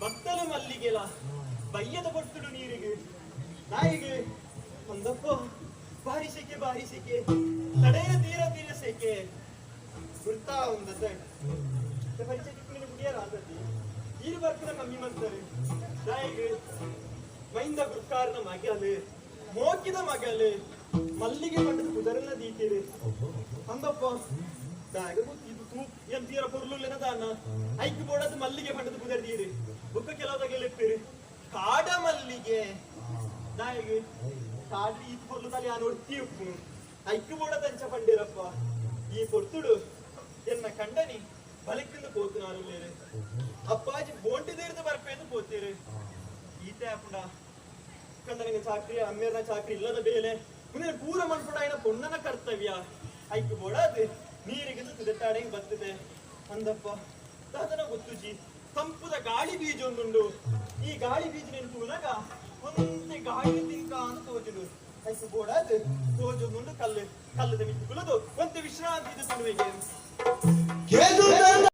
ಭಕ್ತಲು ಮಲ್ಲಿಗೆಲ ಬಯ್ಯದ ಕೊಟ್ಟುಡು ನೀರಿಗೆ ನಾಯಿಗೆ ಒಂದಪ್ಪ ಬಾರಿ ಸೆಕೆ ತಡೆಯ ತೀರ ಸೆಕೆ ಗುರ್ತಾ ಒಂದದ ಪರಿಚಯ ಮುಗಿಯರ ಆದದ್ದು ನೀರು ಬರ್ಕದ ಕಮ್ಮಿ ಮಾಡ್ತಾರೆ ನಾಯಿಗೆ ಮೈಂದ ಗುರ್ಕಾರನ ಮಗಲು ಮೋಕಿದ ಮಗಲು ಮಲ್ಲಿಗೆ ಪಂಡದ ಕುದರನ್ನ ದೀತೀರಿ ಅಂದಪ್ಪ ಎಂತೀರ ಪೊರ್ಲುಲ್ಲೆನ ದಾನ ಐಕ್ ಬೋಡದು ಮಲ್ಲಿಗೆ ಪಂಡದ ಕುದರ್ದೀರಿ ಬುಕ್ಕ ಕೆಲವದಾಗ ಹೇಳಿರ್ತೀರಿ ಕಾಡ ಮಲ್ಲಿಗೆ ನಾಯಿಗೆ ಕಾಡು ಈ ಪೊರ್ಲುದಲ್ಲಿ ಆ ನೋಡ್ತಿ ಉಪ್ಪು ಐಕ್ ಬೋಡದ ಅಂಚ ಪಂಡಿರಪ್ಪ ಈ ಪೊರ್ತುಡು ಎನ್ನ ಕಂಡನಿ ಬಲಿಕ್ಕಿಂದ ಪೋತು ನಾನು ಅಪ್ಪಾಜಿ ಬೋಂಟಿದೇರ್ದು ಬರ್ಪೇದು ಪೋತೀರಿ ಈತೆ ಅಪ್ಪಡ ಕಂಡನಿಗೆ ಚಾಕ್ರಿ ಅಮ್ಮೇರ್ನ ಚಾಕ್ರಿ ಇಲ್ಲದ ಬೇಲೆ ಮುಂದೆ ಪೂರ ಮನ್ಪುಡ ಏನ ಪೊಣ್ಣನ ಕರ್ತವ್ಯ ಐಕ್ ಬೋಡದು ನೀರಿಗಿದು ತುದಟಾಡೆ ಬರ್ತದೆ ಅಂದಪ್ಪ ಅದನ್ನ ಗೊತ್ತುಜಿ ತಂಪುದ ಗಾಳಿ ಬೀಜ ಒಂದುಂಡು ಈ ಗಾಳಿ ಬೀಜ ನೆನ್ಪುನಾಗ ಒಂದೇ ಗಾಳಿ ತಿಂಕ ಅಂತ ತೋಜುಡು ಐಕ್ ಬೋಡದು ತೋಜೊಂದುಂಡು ಕಲ್ಲದ ಮಿತ್ತು ಕುಲದು ಒಂದು ವಿಶ್ರಾಂತಿ ಇದು ತುಳುವಿಗೆ